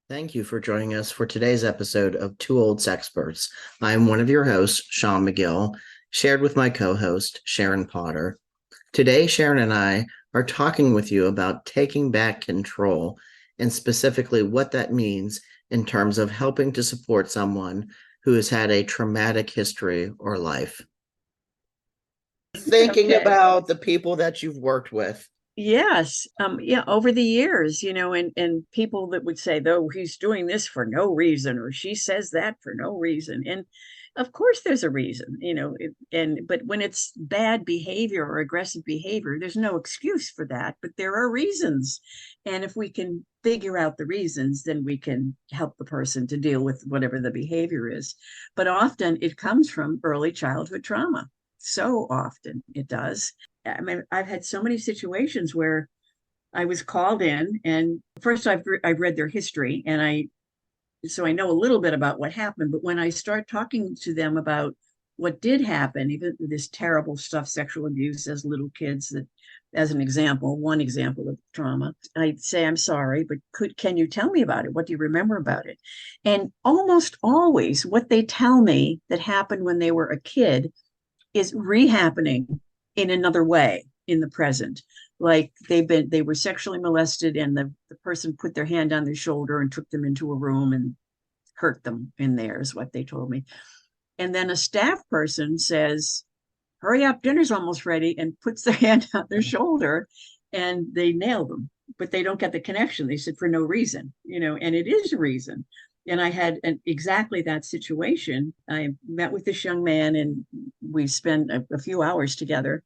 Thank you for joining us for today's episode of Two Old Sexperts. I'm one of your hosts, Shawn McGill, shared with my co host, Sharon Potter. Today, Sharon and I are talking with you about taking back control and specifically what that means in terms of helping to support someone who has had a traumatic history or life. Thinking Okay. about the people that you've worked with. Yes. Yeah, over the years, and people that would say, though, he's doing this for no reason, or she says that for no reason. And of course there's a reason, but when it's bad behavior or aggressive behavior, there's no excuse for that. But there are reasons. And if we can figure out the reasons, then we can help the person to deal with whatever the behavior is. But often it comes from early childhood trauma. So often it does. I mean, I've had so many situations where I was called in, and first I've read their history, and I know a little bit about what happened. But when I start talking to them about what did happen, even this terrible stuff, sexual abuse as little kids, that as an example, one example of trauma, I'd say, I'm sorry, but can you tell me about it? What do you remember about it? And almost always, what they tell me that happened when they were a kid is rehappening in another way in the present. Like they were sexually molested, and the person put their hand on their shoulder and took them into a room and hurt them in there, is what they told me. And then a staff person says, hurry up, dinner's almost ready, and puts their hand on their shoulder, and they nail them. But they don't get the connection. They said for no reason, and it is a reason. And I had exactly that situation. I met with this young man, and we spent a few hours together.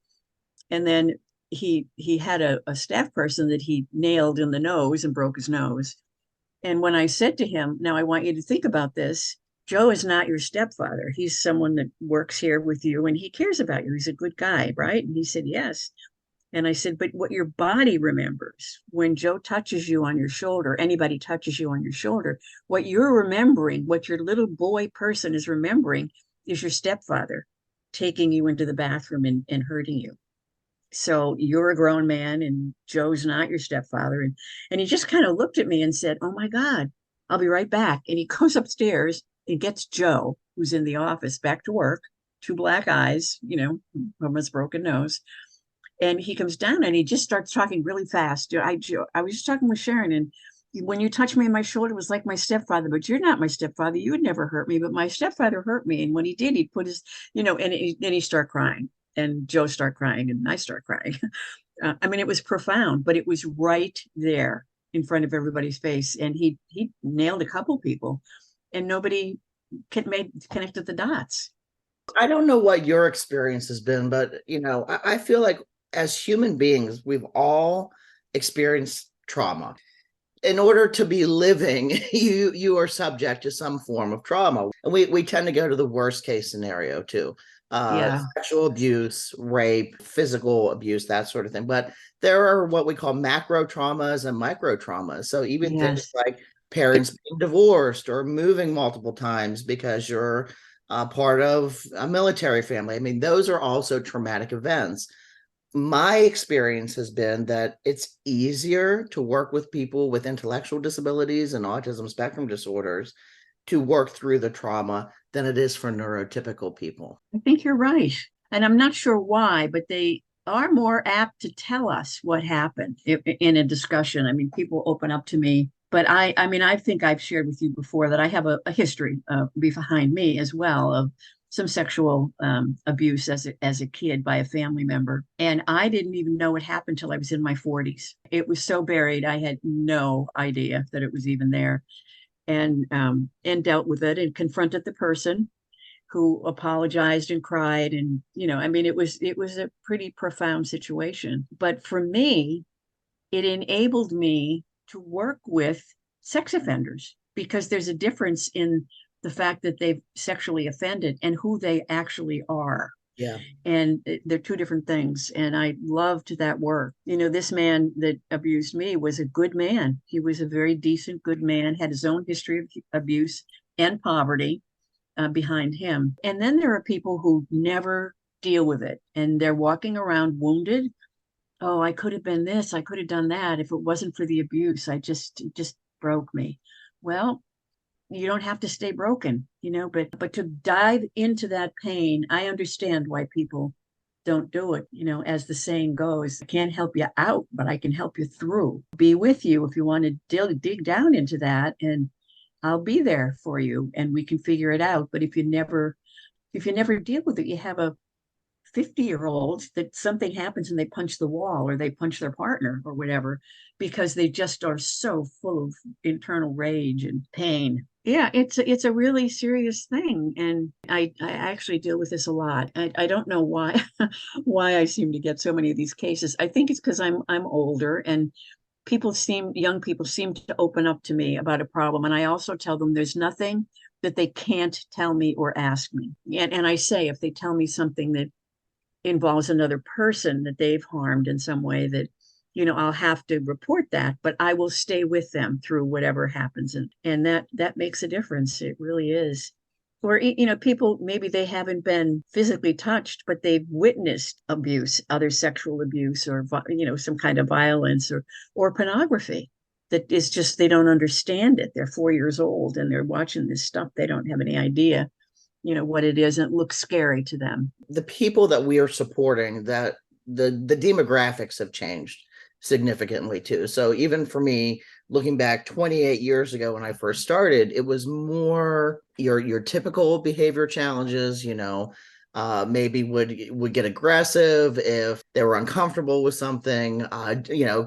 And then he had a staff person that he nailed in the nose and broke his nose. And when I said to him, now I want you to think about this. Joe is not your stepfather. He's someone that works here with you and he cares about you. He's a good guy, right? And he said, yes. And I said, but what your body remembers when Joe touches you on your shoulder, anybody touches you on your shoulder, what you're remembering, what your little boy person is remembering is your stepfather taking you into the bathroom and hurting you. So you're a grown man and Joe's not your stepfather. And he just kind of looked at me and said, oh my God, I'll be right back. And he goes upstairs and gets Joe, who's in the office, back to work, two black eyes, from his broken nose. And he comes down and he just starts talking really fast. I was just talking with Sharon, and when you touched me on my shoulder, it was like my stepfather, but you're not my stepfather. You would never hurt me, but my stepfather hurt me. And when he did, he put his, then he started crying, and Joe started crying, and I started crying. I mean, it was profound, but it was right there in front of everybody's face. And he nailed a couple people, and nobody connected the dots. I don't know what your experience has been, but I feel like as human beings, we've all experienced trauma. In order to be living, you are subject to some form of trauma. And we tend to go to the worst case scenario too. Yeah. Sexual abuse, rape, physical abuse, that sort of thing. But there are what we call macro traumas and micro traumas. So even things Yes. like parents being divorced or moving multiple times because you're part of a military family. I mean, those are also traumatic events. My experience has been that it's easier to work with people with intellectual disabilities and autism spectrum disorders to work through the trauma than it is for neurotypical people. I think you're right. And I'm not sure why, but they are more apt to tell us what happened in a discussion. I mean, people open up to me, but I mean, I think I've shared with you before that I have a history behind me as well of some sexual abuse as a kid by a family member. And I didn't even know it happened until I was in my 40s. It was so buried, I had no idea that it was even there. And dealt with it and confronted the person who apologized and cried, and I mean, it was a pretty profound situation. But for me, it enabled me to work with sex offenders, because there's a difference in the fact that they've sexually offended and who they actually are. Yeah. And they're two different things. And I loved that work. This man that abused me was a good man. He was a very decent, good man, had his own history of abuse and poverty behind him. And then there are people who never deal with it, and they're walking around wounded. Oh, I could have been this, I could have done that if it wasn't for the abuse. It just broke me. well, you don't have to stay broken, but to dive into that pain, I understand why people don't do it. As the saying goes, I can't help you out, but I can help you through. Be with you if you want to dig down into that, and I'll be there for you and we can figure it out. But if you never deal with it, you have a 50-year-old that something happens and they punch the wall or they punch their partner or whatever because they just are so full of internal rage and pain. Yeah, it's a really serious thing, and I actually deal with this a lot. I don't know why why I seem to get so many of these cases. I think it's because I'm older, and young people seem to open up to me about a problem, and I also tell them there's nothing that they can't tell me or ask me. And I say if they tell me something that involves another person that they've harmed in some way, that I'll have to report that, but I will stay with them through whatever happens, and that makes a difference. It really is. Or people, maybe they haven't been physically touched, but they've witnessed abuse, other sexual abuse, or some kind of violence, or pornography that is just, they don't understand it. They're 4 years old and they're watching this stuff. They don't have any idea what it is, and it looks scary to them. The people that we are supporting, that the demographics have changed significantly too. So even for me, looking back 28 years ago when I first started, it was more your typical behavior challenges, maybe would get aggressive if they were uncomfortable with something,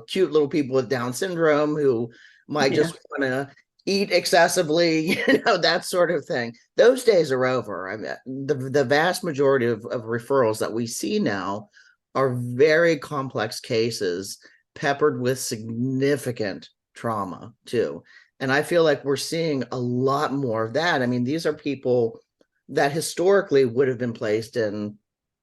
cute little people with Down syndrome who might Yeah. just want to eat excessively, that sort of thing. Those days are over. I mean, the vast majority of referrals that we see now are very complex cases peppered with significant trauma too. And I feel like we're seeing a lot more of that. I mean, these are people that historically would have been placed in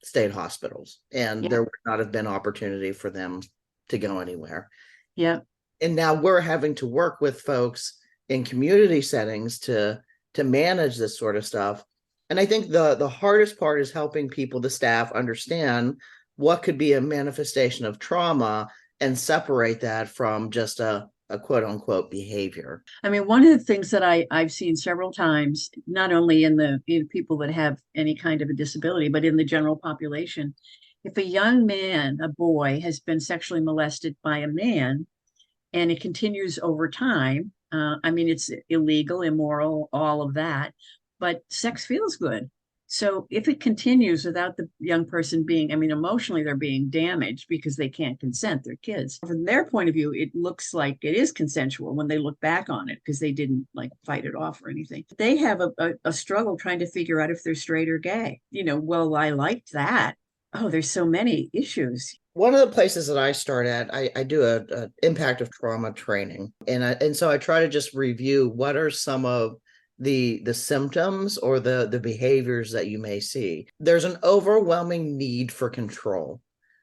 state hospitals, and Yeah. there would not have been opportunity for them to go anywhere. Yeah. And now we're having to work with folks in community settings to manage this sort of stuff. And I think the hardest part is helping people, the staff, understand what could be a manifestation of trauma and separate that from just a quote unquote behavior. I mean, one of the things that I've seen several times, not only in people that have any kind of a disability, but in the general population, if a young man, a boy, has been sexually molested by a man and it continues over time, I mean, it's illegal, immoral, all of that, but sex feels good. So if it continues without the young person being, I mean, emotionally, they're being damaged because they can't consent, they're kids. From their point of view, it looks like it is consensual when they look back on it because they didn't like fight it off or anything. They have a struggle trying to figure out if they're straight or gay. Well, I liked that. Oh, there's so many issues. One of the places that I start at, I do a impact of trauma training, and so I try to just review what are some of the symptoms or the behaviors that you may see. There's an overwhelming need for control.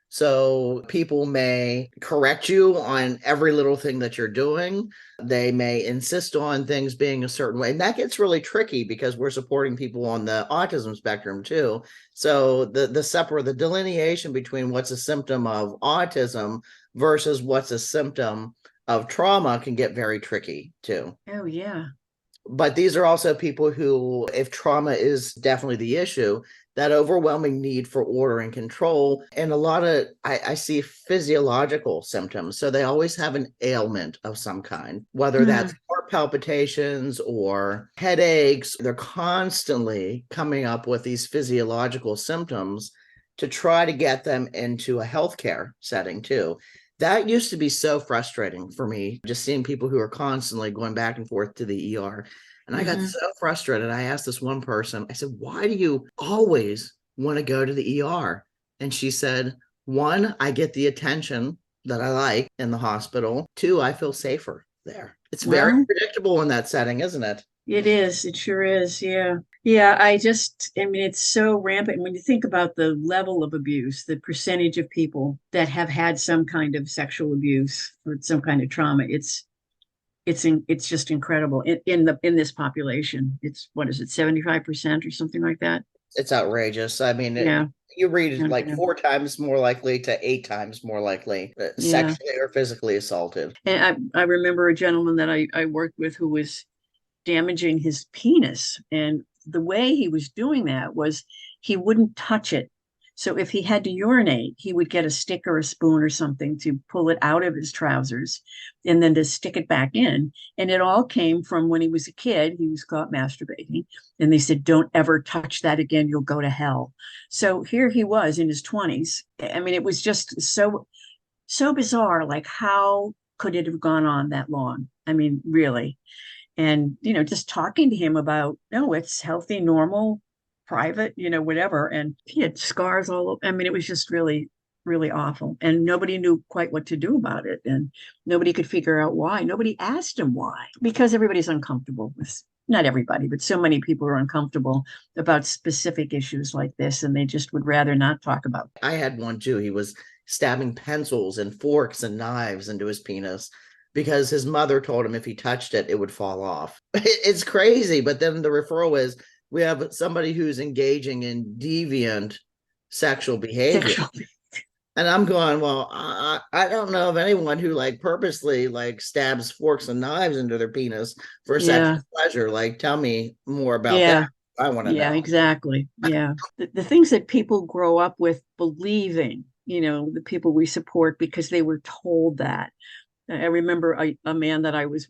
So people may correct you on every little thing that you're doing. They may insist on things being a certain way. And that gets really tricky because we're supporting people on the autism spectrum too. So the delineation between what's a symptom of autism versus what's a symptom of trauma can get very tricky too. Oh, yeah. But these are also people who, if trauma is definitely the issue, that overwhelming need for order and control, and a lot of, I see physiological symptoms. So they always have an ailment of some kind, whether that's heart palpitations or headaches. They're constantly coming up with these physiological symptoms to try to get them into a healthcare setting too. That used to be so frustrating for me, just seeing people who are constantly going back and forth to the ER. And I got so frustrated. I asked this one person, I said, why do you always want to go to the ER? And she said, one, I get the attention that I like in the hospital. Two, I feel safer there. It's very Well, predictable in that setting, isn't it? it is. It sure is. Yeah. Yeah. I mean, it's so rampant. When you think about the level of abuse, the percentage of people that have had some kind of sexual abuse or some kind of trauma, it's just incredible in this population. It's, what is it, 75% or something like that? It's outrageous. I mean, Yeah. you read it like Okay. 4 times more likely to 8 times more likely Yeah. sexually or physically assaulted. And I remember a gentleman that I worked with who was damaging his penis. And the way he was doing that was he wouldn't touch it. So if he had to urinate, he would get a stick or a spoon or something to pull it out of his trousers and then to stick it back in. And it all came from when he was a kid, he was caught masturbating. And they said, don't ever touch that again. You'll go to hell. So here he was in his 20s. I mean, it was just so bizarre. Like, how could it have gone on that long? I mean, really. And, just talking to him about, no, it's healthy, normal, private, whatever. And he had scars all over. I mean, it was just really, really awful. And nobody knew quite what to do about it. And nobody could figure out why. Nobody asked him why, because everybody's uncomfortable with, not everybody, but so many people are uncomfortable about specific issues like this. And they just would rather not talk about it. I had one too. He was stabbing pencils and forks and knives into his penis because his mother told him if he touched it, it would fall off. It's crazy. But then the referral is, we have somebody who's engaging in deviant sexual behavior. And I'm going, well, I don't know of anyone who like purposely like stabs forks and knives into their penis for sexual pleasure. Like, tell me more about that. I want to know. Yeah, exactly. Yeah. The things that people grow up with believing, the people we support because they were told that. I remember a man that I was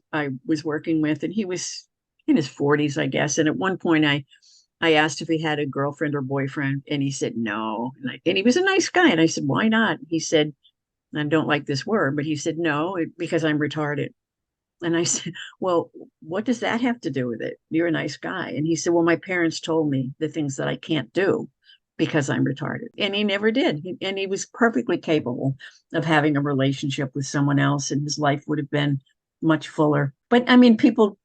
working with, and he was in his 40s, I guess. And at one point I asked if he had a girlfriend or boyfriend, and he said no. And he was a nice guy. And I said, why not? He said, I don't like this word, but he said, no, because I'm retarded. And I said, well, what does that have to do with it? You're a nice guy. And he said, well, my parents told me the things that I can't do because I'm retarded. And he never did. And he was perfectly capable of having a relationship with someone else, and his life would have been much fuller. But I mean,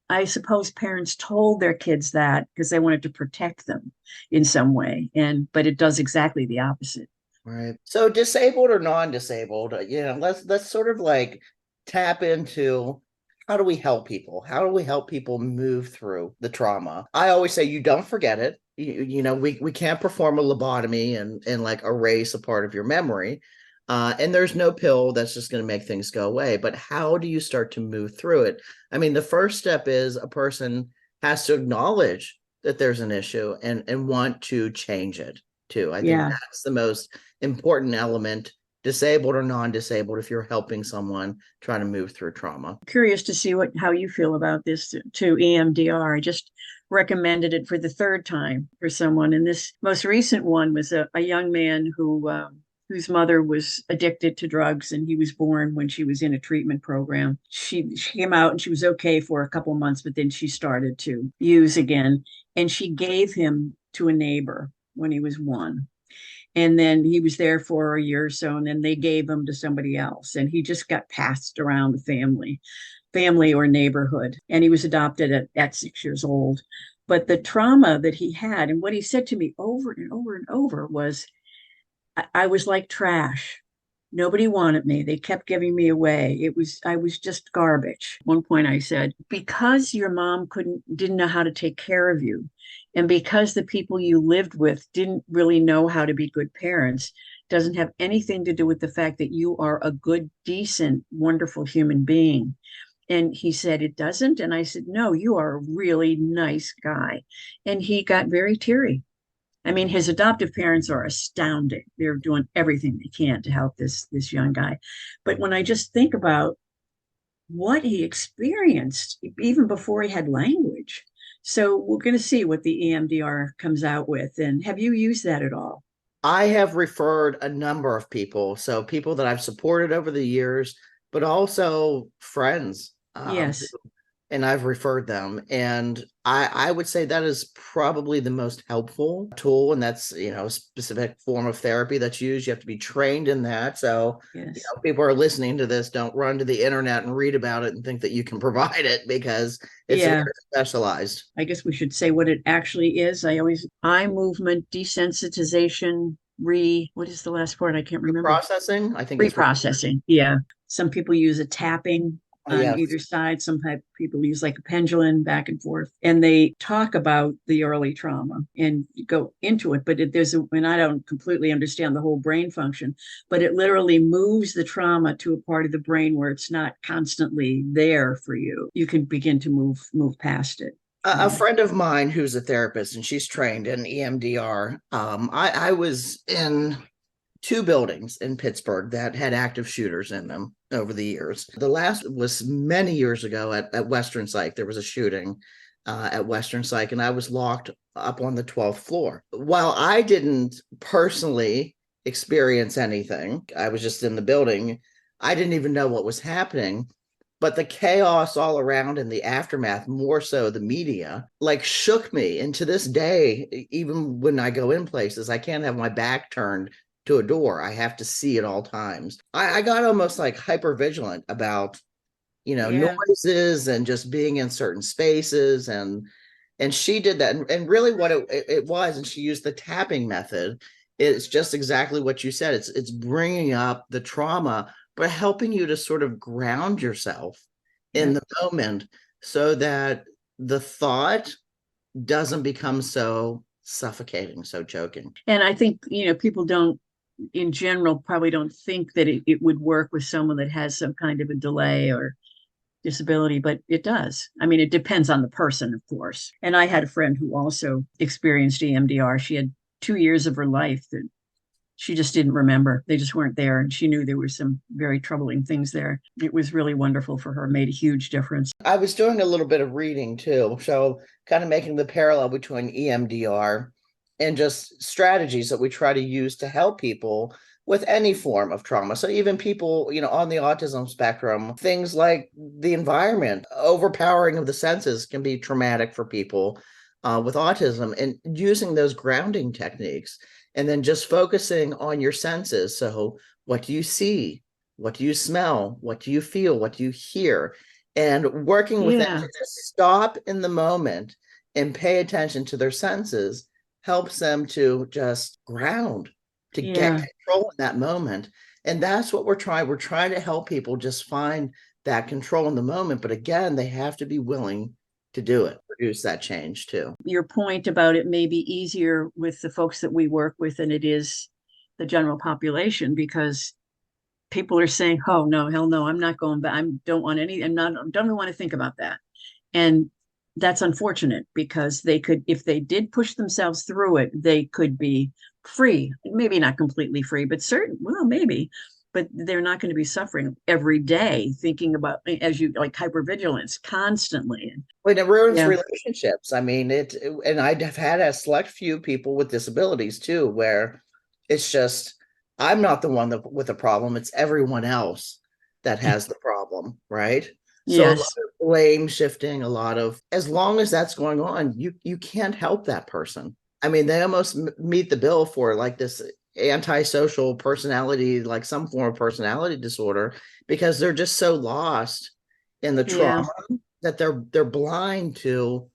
I suppose parents told their kids that because they wanted to protect them in some way. But it does exactly the opposite. Right. So disabled or non-disabled, let's sort of like tap into, how do we help people? How do we help people move through the trauma? I always say, you don't forget it. We can't perform a lobotomy and like erase a part of your memory. And there's no pill that's just going to make things go away. But how do you start to move through it? I mean, the first step is a person has to acknowledge that there's an issue and want to change it too. I think that's the most important element, disabled or non-disabled, if you're helping someone trying to move through trauma. Curious to see how you feel about this to EMDR. I just recommended it for the third time for someone. And this most recent one was a young man whose mother was addicted to drugs, and he was born when she was in a treatment program. She came out and she was okay for a couple of months, but then she started to use again. And she gave him to a neighbor when he was 1. And then he was there for a year or so, and then they gave him to somebody else. And he just got passed around the family or neighborhood. And he was adopted at 6 years old. But the trauma that he had, and what he said to me over and over and over was, I was like trash. Nobody wanted me. They kept giving me away. I was just garbage. At one point I said, because your mom didn't know how to take care of you, and because the people you lived with didn't really know how to be good parents, doesn't have anything to do with the fact that you are a good, decent, wonderful human being. And he said, it doesn't. And I said, no, you are a really nice guy. And he got very teary. I mean, his adoptive parents are astounding. They're doing everything they can to help this young guy. But when I just think about what he experienced, even before he had language. So we're going to see what the EMDR comes out with. And have you used that at all? I have referred a number of people. So people that I've supported over the years, but also friends. Yes. And I've referred them. And I would say that is probably the most helpful tool. And that's, a specific form of therapy that's used. You have to be trained in that. So people are listening to this, don't run to the internet and read about it and think that you can provide it, because it's very specialized. I guess we should say what it actually is. Eye movement desensitization, what is the last part? I can't remember. Reprocessing, I think. Reprocessing. Yeah. Some people use a tapping on either side. Some people use like a pendulum back and forth, and they talk about the early trauma and go into it. But and I don't completely understand the whole brain function, but it literally moves the trauma to a part of the brain where it's not constantly there for you. You can begin to move past it. A friend of mine who's a therapist and she's trained in EMDR. I was in two buildings in Pittsburgh that had active shooters in them over the years. The last was many years ago at Western Psych. There was a shooting at Western Psych, and I was locked up on the 12th floor. While I didn't personally experience anything, I was just in the building. I didn't even know what was happening. But the chaos all around in the aftermath, more so the media, like shook me. And to this day, even when I go in places, I can't have my back turned to a door. I have to see at all times. I got almost like hyper vigilant about, Yeah. noises and just being in certain spaces. And she did that. And really what it was, and she used the tapping method. It's just exactly what you said. It's bringing up the trauma, but helping you to sort of ground yourself in Yeah. the moment so that the thought doesn't become so suffocating, so choking. And I think, people don't, in general, probably don't think that it would work with someone that has some kind of a delay or disability, but it does. I mean, it depends on the person, of course. And I had a friend who also experienced EMDR. She had 2 years of her life that she just didn't remember. They just weren't there. And she knew there were some very troubling things there. It was really wonderful for her, made a huge difference. I was doing a little bit of reading too, so kind of making the parallel between EMDR and just strategies that we try to use to help people with any form of trauma. So even people, on the autism spectrum, things like the environment, overpowering of the senses can be traumatic for people with autism, and using those grounding techniques and then just focusing on your senses. So what do you see? What do you smell? What do you feel? What do you hear? And working with them Yeah. to just stop in the moment and pay attention to their senses helps them to just ground, to get Yeah. control in that moment. And that's what we're trying. We're trying to help people just find that control in the moment. But again, they have to be willing to do it, produce that change too. Your point about it may be easier with the folks that we work with than it is the general population, because people are saying, "Oh no, hell no, I'm not going back. I don't want any. I'm not. Don't even want to think about that." And that's unfortunate, because they could, if they did push themselves through it, they could be free. Maybe not completely free, but certain. Well, maybe, but they're not going to be suffering every day thinking about, as you like, hypervigilance constantly. When it ruins Yeah. relationships. I mean, and I've had a select few people with disabilities too, where it's just, I'm not the one with the problem. It's everyone else that has the problem, right? So a lot Yes. of blame shifting, a lot of, as long as that's going on, you can't help that person. I mean, they almost meet the bill for like this antisocial personality, like some form of personality disorder, because they're just so lost in the Yeah. trauma that they're blind to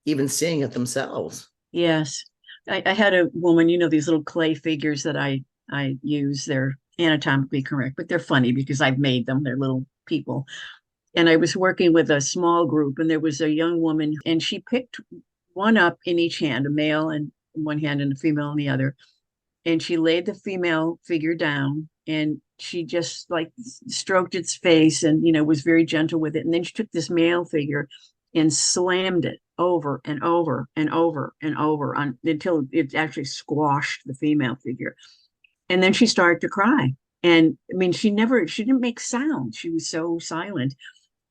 even seeing it themselves. Yes. I had a woman, these little clay figures that I use. They're anatomically correct, but they're funny because I've made them. They're little people. And I was working with a small group, and there was a young woman, and she picked one up in each hand, a male in one hand and a female in the other. And she laid the female figure down, and she just like stroked its face and, was very gentle with it. And then she took this male figure and slammed it over and over and over and over until it actually squashed the female figure. And then she started to cry. And I mean, she didn't make sound. She was so silent,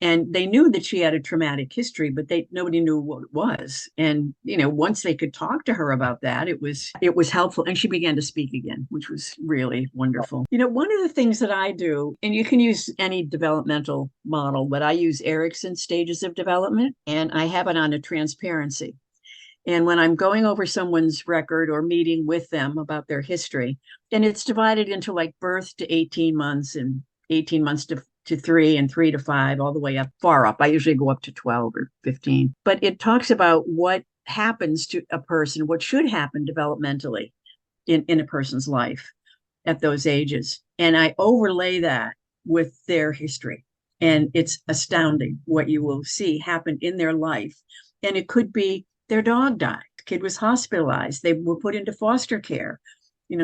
and they knew that she had a traumatic history, but nobody knew what it was. And once they could talk to her about that, it was helpful, and she began to speak again, which was really wonderful. One of the things that I do, and you can use any developmental model, but I use Erickson's stages of development, and I have it on a transparency. And when I'm going over someone's record or meeting with them about their history, and it's divided into like birth to 18 months and 18 months to 3 and 3 to 5, all the way up, far up. I usually go up to 12 or 15. But it talks about what happens to a person, what should happen developmentally in a person's life at those ages. And I overlay that with their history. And it's astounding what you will see happen in their life. And it could be their dog died, the kid was hospitalized, they were put into foster care.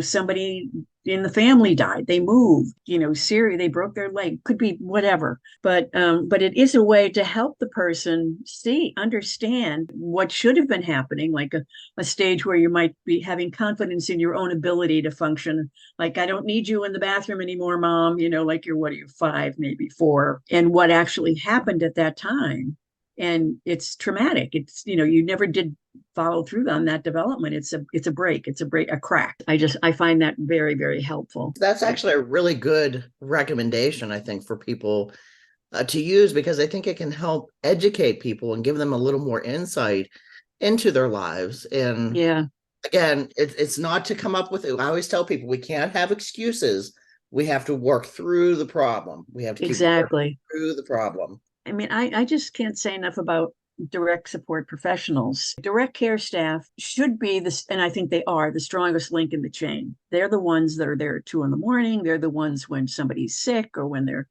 somebody in the family died, they moved, serious, they broke their leg, could be whatever. But it is a way to help the person understand what should have been happening, like a stage where you might be having confidence in your own ability to function. Like, I don't need you in the bathroom anymore, mom, like what are you, 5, maybe 4, and what actually happened at that time. And it's traumatic. It's, you never did follow through on that development. It's a crack. I find that very, very helpful. That's actually a really good recommendation, I think, for people to use, because I think it can help educate people and give them a little more insight into their lives. And Yeah, again, it's not to come up with it. I always tell people we can't have excuses. We have to work through the problem. We have to keep working exactly. through the problem. I mean, I just can't say enough about direct support professionals. Direct care staff should be this, and I think they are the strongest link in the chain. They're the ones that are there at 2 a.m. They're the ones when somebody's sick, or when their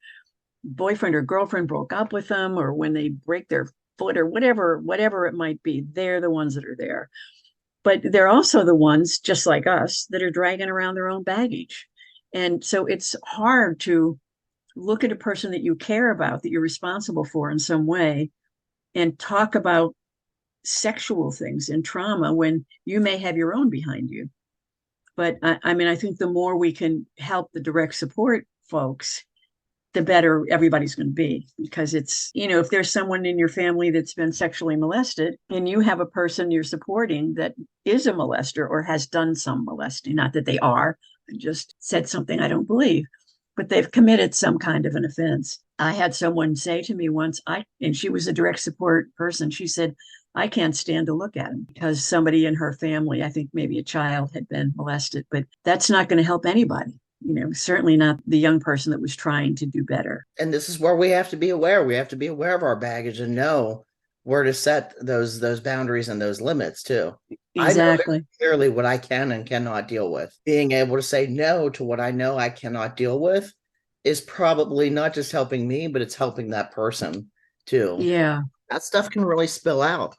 boyfriend or girlfriend broke up with them, or when they break their foot, or whatever it might be. They're the ones that are there. But they're also the ones, just like us, that are dragging around their own baggage. And so it's hard to look at a person that you care about, that you're responsible for in some way, and talk about sexual things and trauma when you may have your own behind you. But I mean, I think the more we can help the direct support folks, the better everybody's going to be. Because it's, if there's someone in your family that's been sexually molested, and you have a person you're supporting that is a molester or has done some molesting, not that they are, just said something I don't believe, but they've committed some kind of an offense. I had someone say to me once, and she was a direct support person, she said, I can't stand to look at him, because somebody in her family, I think maybe a child, had been molested. But that's not going to help anybody, certainly not the young person that was trying to do better. And this is where we have to be aware. We have to be aware of our baggage and know where to set those boundaries and those limits too. I know Exactly. clearly what I can and cannot deal with. Being able to say no to what I know I cannot deal with is probably not just helping me, but it's helping that person too. Yeah. That stuff can really spill out.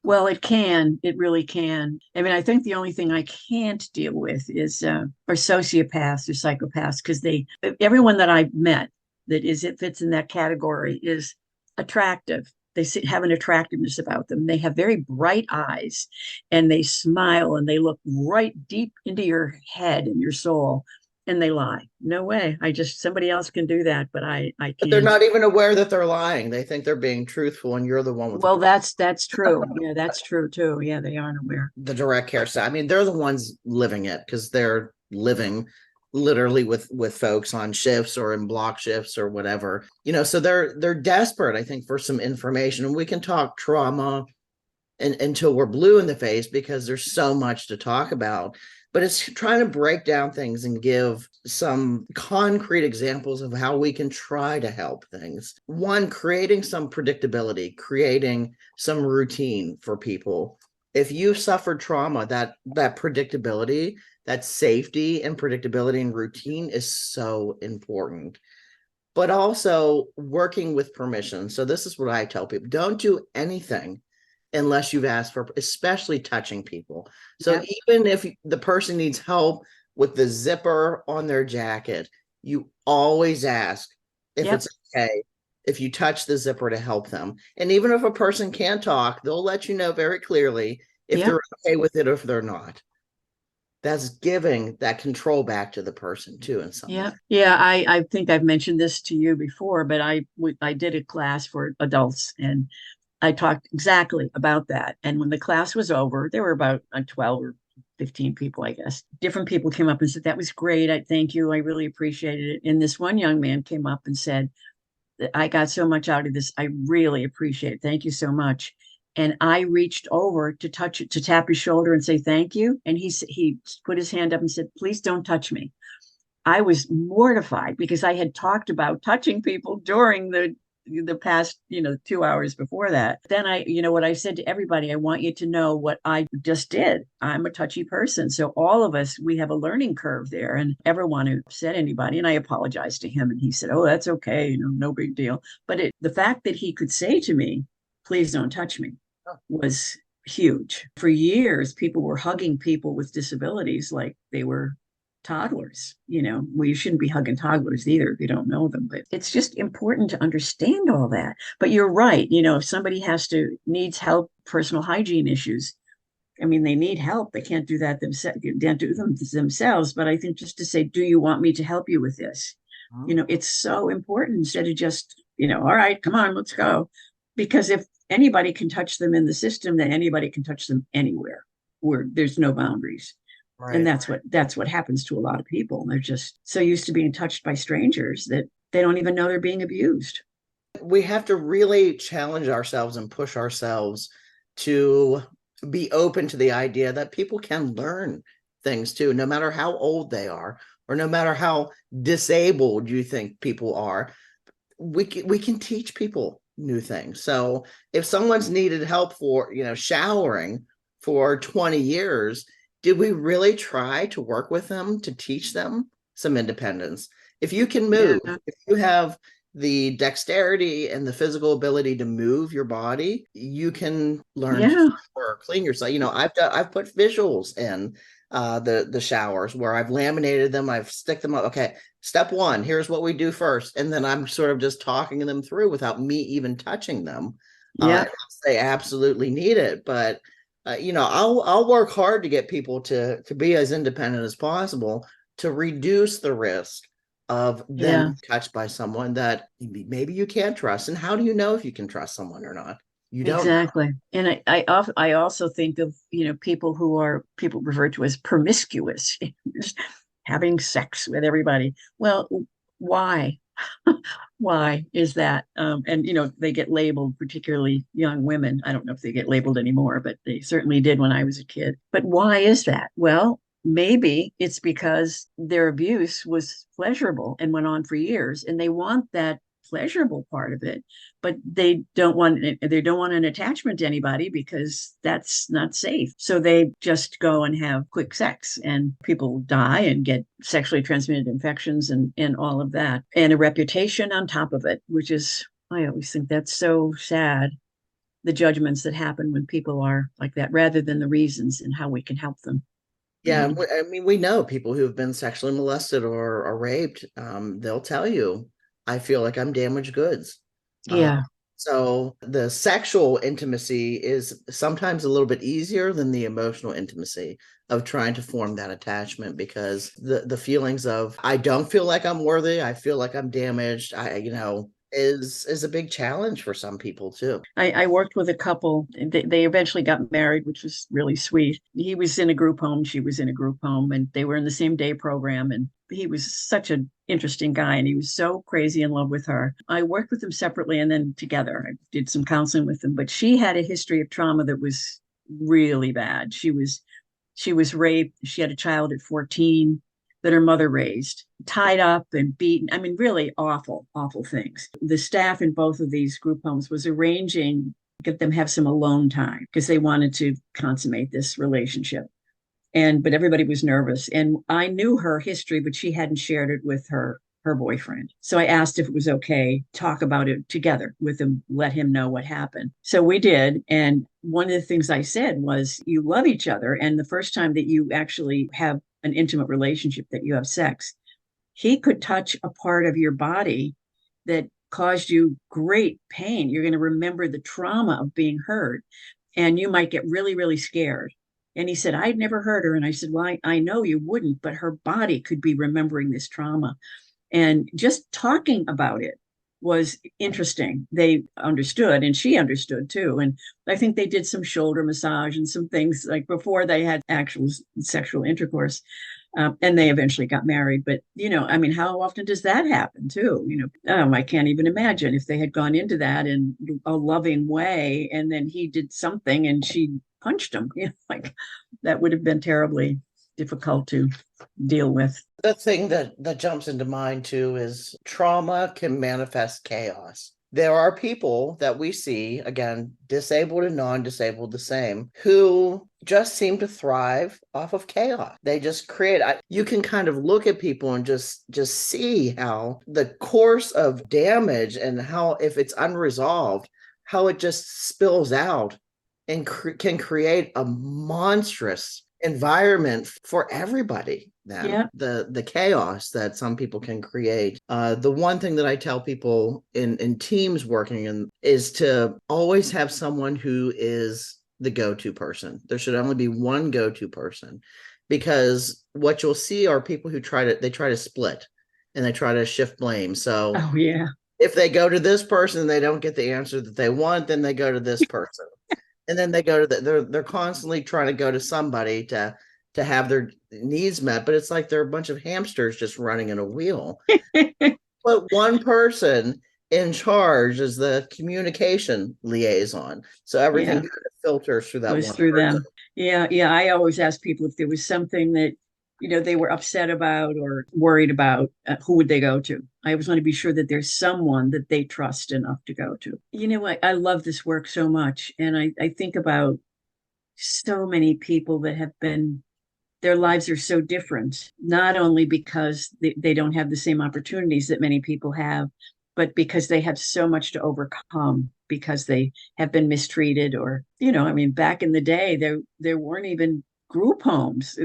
Well, it can. It really can. I mean, I think the only thing I can't deal with is or sociopaths or psychopaths, because everyone that I've met it fits in that category is attractive. They have an attractiveness about them. They have very bright eyes, and they smile, and they look right deep into your head and your soul, and they lie. No way. Somebody else can do that, but I But they're can't. not even aware that they're lying. They think they're being truthful, and you're the one with Well, that's true. Yeah, that's true too. Yeah, they aren't aware. the direct care side. I mean, they're the ones living it because they're living literally with folks on shifts or in block shifts or whatever. So they're desperate, I think, for some information. And we can talk trauma until we're blue in the face, because there's so much to talk about. But it's trying to break down things and give some concrete examples of how we can try to help things. One, creating some predictability, creating some routine for people. If you've suffered trauma, that predictability, that safety and predictability and routine is so important. But also working with permission. So this is what I tell people: don't do anything unless you've asked for, especially touching people. So Yep. even if the person needs help with the zipper on their jacket, you always ask if Yep. it's okay if you touch the zipper to help them. And even if a person can't talk, they'll let you know very clearly if Yep. they're okay with it or if they're not. That's giving that control back to the person too, in some way. Yeah. Yeah. I think I've mentioned this to you before, but I did a class for adults, and I talked exactly about that. And when the class was over, there were about 12 or 15 people, I guess. Different people came up and said, that was great. I thank you. I really appreciated it. And this one young man came up and said, I got so much out of this. I really appreciate it. Thank you so much. And I reached over to tap his shoulder and say thank you. And he put his hand up and said, please don't touch me. I was mortified, because I had talked about touching people during the past 2 hours before that. Then what I said to everybody, I want you to know what I just did. I'm a touchy person, so all of us, we have a learning curve there, and ever want to upset anybody. And I apologized to him, and he said, oh, that's okay, no big deal. But the fact that he could say to me, please don't touch me, was huge. For years, people were hugging people with disabilities like they were toddlers. Well, you shouldn't be hugging toddlers either if you don't know them, but it's just important to understand all that. But you're right. If somebody needs help, personal hygiene issues, I mean, they need help. They can't do that themselves. But I think just to say, do you want me to help you with this? It's so important instead of just, all right, come on, let's go. Because if anybody can touch them in the system, then anybody can touch them anywhere where there's no boundaries. And Right. that's what happens to a lot of people. They're just so used to being touched by strangers that they don't even know they're being abused. We have to really challenge ourselves and push ourselves to be open to the idea that people can learn things too, no matter how old they are, or no matter how disabled you think people are. We can teach people new things. So if someone's needed help for, showering for 20 years, did we really try to work with them to teach them some independence? If you can move, Yeah. if you have the dexterity and the physical ability to move your body, you can learn to Yeah. shower, clean yourself. I've put visuals in the showers where I've laminated them, I've stick them up. Okay, step one, here's what we do first, and then I'm sort of just talking them through without me even touching them, Yeah. unless they absolutely need it. But I'll work hard to get people to be as independent as possible to reduce the risk of them Yeah. being touched by someone that maybe you can't trust. And how do you know if you can trust someone or not? You don't know. Exactly. And I also think of, people referred to as promiscuous, just having sex with everybody. Well, why? Why is that? And they get labeled, particularly young women. I don't know if they get labeled anymore, but they certainly did when I was a kid. But why is that? Well, maybe it's because their abuse was pleasurable and went on for years, and they want that pleasurable part of it, but they don't want an attachment to anybody because that's not safe. So they just go and have quick sex, and people die and get sexually transmitted infections and all of that, and a reputation on top of it, which is, I always think that's so sad, the judgments that happen when people are like that rather than the reasons and how we can help them. Yeah, Mm. I mean, we know people who have been sexually molested or raped. They'll tell you, I feel like I'm damaged goods. Uh, Yeah. so the sexual intimacy is sometimes a little bit easier than the emotional intimacy of trying to form that attachment, because the feelings of I don't feel like I'm worthy, I feel like I'm damaged, is a big challenge for some people too. I worked with a couple. They eventually got married, which was really sweet. He was in a group home, she was in a group home, and they were in the same day program. And he was such an interesting guy, and he was so crazy in love with her. I worked with them separately and then together. I did some counseling with them, but she had a history of trauma that was really bad. She was raped. She had a child at 14 that her mother raised, tied up and beaten. I mean, really awful, awful things. The staff in both of these group homes was arranging get them have some alone time because they wanted to consummate this relationship. But everybody was nervous, and I knew her history, but she hadn't shared it with her boyfriend. So I asked if it was okay talk about it together with him, let him know what happened. So we did, and one of the things I said was, you love each other, and the first time that you actually have an intimate relationship, that you have sex, he could touch a part of your body that caused you great pain. You're going to remember the trauma of being hurt, and you might get really, really scared. And he said, I'd never hurt her. And I said, well, I know you wouldn't, but her body could be remembering this trauma. And just talking about it was interesting. They understood, and she understood too. And I think they did some shoulder massage and some things like before they had actual sexual intercourse. And they eventually got married. But, I mean, how often does that happen too? I can't even imagine if they had gone into that in a loving way and then he did something and she punched him, like that would have been terribly difficult to deal with. The thing that jumps into mind too is trauma can manifest chaos. There are people that we see, again, disabled and non-disabled the same, who just seem to thrive off of chaos. They just create, you can kind of look at people and just see how the course of damage and how, if it's unresolved, how it just spills out and can create a monstrous environment for everybody. Then Yeah. the chaos that some people can create. The one thing that I tell people in teams working in is to always have someone who is the go-to person. There should only be one go-to person, because what you'll see are people who try to split and they try to shift blame. So Oh, yeah. if they go to this person and they don't get the answer that they want, then they go to this person, and then they go to they're constantly trying to go to somebody to have their needs met, but it's like they're a bunch of hamsters just running in a wheel. But one person in charge is the communication liaison, so everything Yeah. kind of filters through that Goes one through person. them. Yeah. Yeah. I always ask people if there was something that, they were upset about or worried about, who would they go to? I always want to be sure that there's someone that they trust enough to go to. I love this work so much. And I think about so many people that have been, their lives are so different, not only because they don't have the same opportunities that many people have, but because they have so much to overcome because they have been mistreated or, back in the day, there weren't even group homes.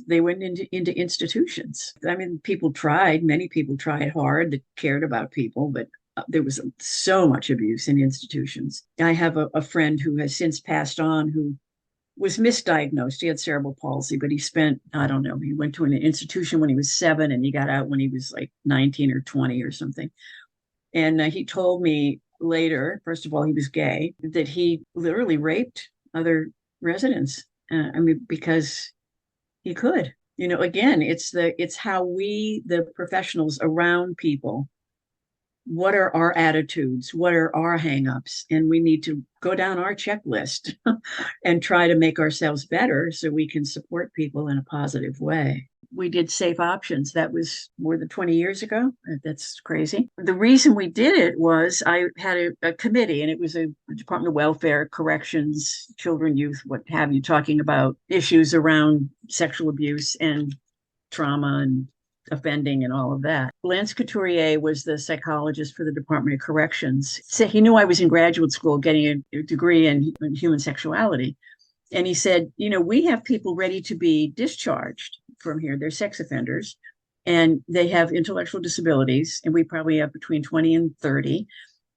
They went into institutions. I mean, many people tried hard that cared about people, but there was so much abuse in institutions. I have a friend who has since passed on who was misdiagnosed. He had cerebral palsy, but he spent, I don't know, he went to an institution when he was 7 and he got out when he was like 19 or 20 or something. And he told me later, first of all, he was gay, that he literally raped other residents. Because he could. Again, it's how we, the professionals around people, what are our attitudes? What are our hangups? And we need to go down our checklist and try to make ourselves better so we can support people in a positive way. We did safe options. That was more than 20 years ago. That's crazy. The reason we did it was I had a committee, and it was a Department of Welfare, Corrections, Children, Youth, what have you, talking about issues around sexual abuse and trauma and offending and all of that. Lance Couturier was the psychologist for the Department of Corrections. So he knew I was in graduate school getting a degree in human sexuality. And he said, we have people ready to be discharged from here. They're sex offenders and they have intellectual disabilities. And we probably have between 20 and 30.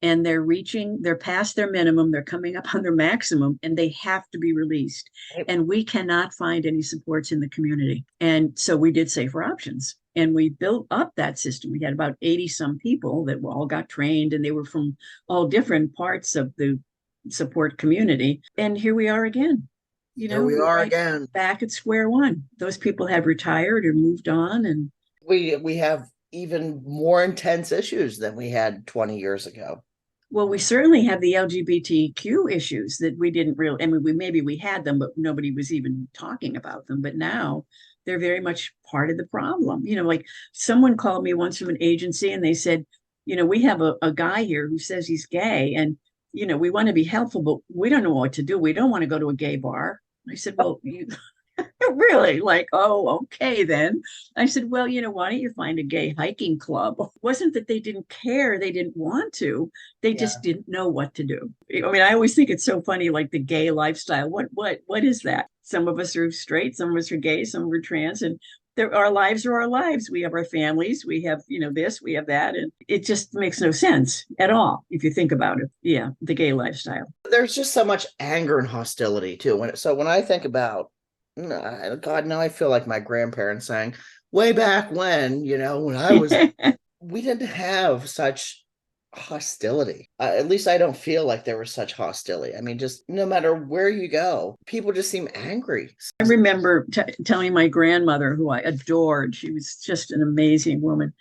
And they're past their minimum, they're coming up on their maximum, and they have to be released. And we cannot find any supports in the community. And so we did Safer Options. And we built up that system. We had about 80 some people that all got trained, and they were from all different parts of the support community. And here we are again. Here we We're are right again. back at square one. Those people have retired or moved on. And We have even more intense issues than we had 20 years ago. well, we certainly have the LGBTQ issues that we didn't really, maybe we had them, but nobody was even talking about them. But now they're very much part of the problem. Like someone called me once from an agency and they said, we have a guy here who says he's gay and, we want to be helpful, but we don't know what to do. We don't want to go to a gay bar. I said, well, really? Like, oh, okay, then. I said, well, why don't you find a gay hiking club? It wasn't that they didn't care, they didn't want to, they Yeah. just didn't know what to do. I always think it's so funny, like the gay lifestyle. What is that? Some of us are straight, some of us are gay, some are trans, and our lives are our lives. We have our families, we have, this, we have that, and it just makes no sense at all if you think about it. Yeah, the gay lifestyle. There's just so much anger and hostility too. When I think about, God, now I feel like my grandparents saying, way back when, when I was, we didn't have such hostility. At least I don't feel like there was such hostility. I mean, just no matter where you go, people just seem angry. I remember telling my grandmother, who I adored, she was just an amazing woman.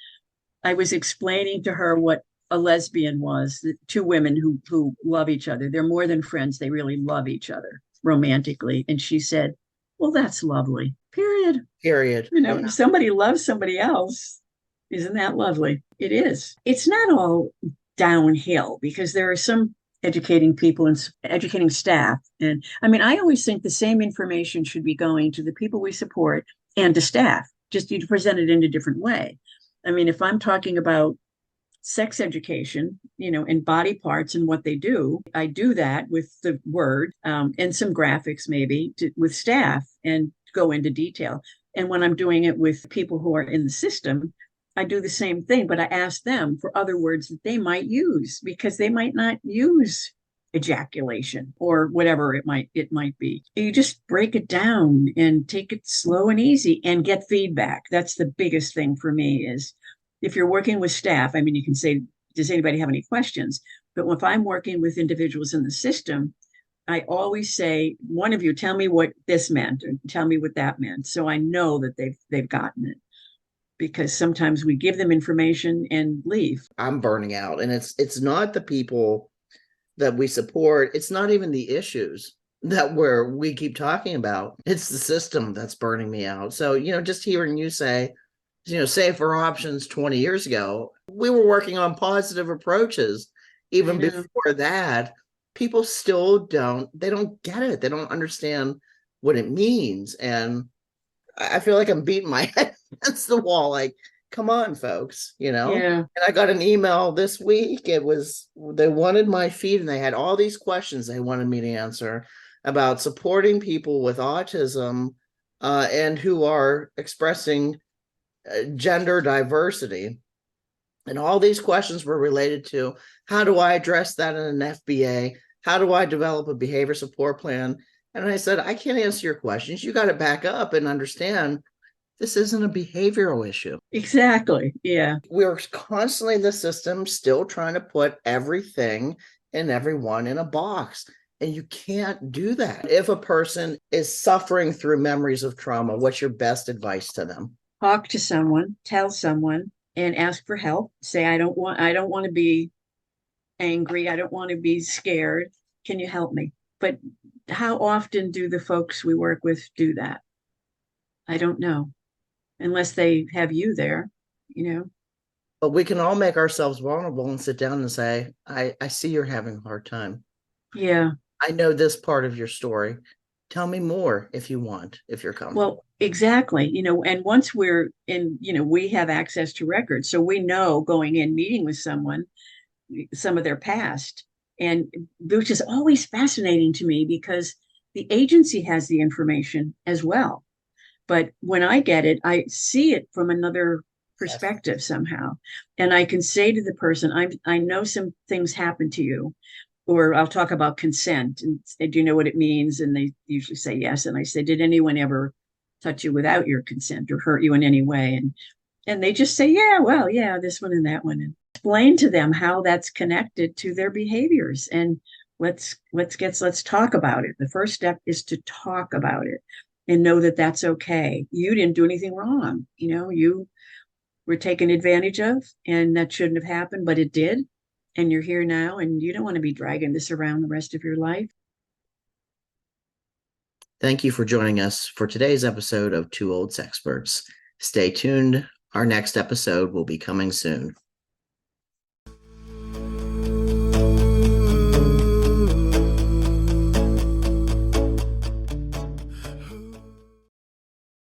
I was explaining to her what a lesbian was, the two women who love each other. They're more than friends, they really love each other romantically. And she said, well, that's lovely. Period. Period. If somebody loves somebody else, isn't that lovely? It is. It's not all downhill because there are some educating people and educating staff. And I always think the same information should be going to the people we support and to staff, just you present it in a different way. If I'm talking about sex education, and body parts and what they do. I do that with the word and some graphics maybe with staff and go into detail. And when I'm doing it with people who are in the system, I do the same thing, but I ask them for other words that they might use because they might not use ejaculation or whatever it might be. You just break it down and take it slow and easy and get feedback. That's the biggest thing for me is if you're working with staff, I mean, you can say, does anybody have any questions? But if I'm working with individuals in the system, I always say, one of you tell me what this meant or tell me what that meant. So I know that they've gotten it because sometimes we give them information and leave. I'm burning out, and it's not the people that we support. It's not even the issues that we keep talking about. It's the system that's burning me out. So, just hearing you say, safer options 20 years ago, we were working on positive approaches. Even before that, people still they don't get it. They don't understand what it means. And I feel like I'm beating my head against the wall. Like, come on, folks, Yeah. And I got an email this week. They wanted my feed and they had all these questions they wanted me to answer about supporting people with autism and who are expressing gender diversity. And all these questions were related to how do I address that in an FBA? How do I develop a behavior support plan? And I said, I can't answer your questions. You got to back up and understand this isn't a behavioral issue. Exactly. Yeah. We're constantly in the system still trying to put everything and everyone in a box. And you can't do that. If a person is suffering through memories of trauma, what's your best advice to them? Talk to someone, tell someone, and ask for help. Say, I don't want to be angry. I don't want to be scared. Can you help me? But how often do the folks we work with do that? I don't know, unless they have you there, you know? But we can all make ourselves vulnerable and sit down and say, I see you're having a hard time. Yeah. I know this part of your story. Tell me more if you want, if you're comfortable. Well, exactly. And once we're in, we have access to records. So we know going in, meeting with someone, some of their past, and which is always fascinating to me because the agency has the information as well. But when I get it, I see it from another perspective somehow. And I can say to the person, I know some things happen to you, or I'll talk about consent and say, do you know what it means? And they usually say yes. And I say, did anyone ever touch you without your consent or hurt you in any way? And they just say, yeah, well, yeah, this one and that one. And explain to them how that's connected to their behaviors. And let's talk about it. The first step is to talk about it and know that that's okay. You didn't do anything wrong. You were taken advantage of, and that shouldn't have happened, but it did. And you're here now, and you don't want to be dragging this around the rest of your life. Thank you for joining us for today's episode of Two Old Sexperts. Stay tuned. Our next episode will be coming soon.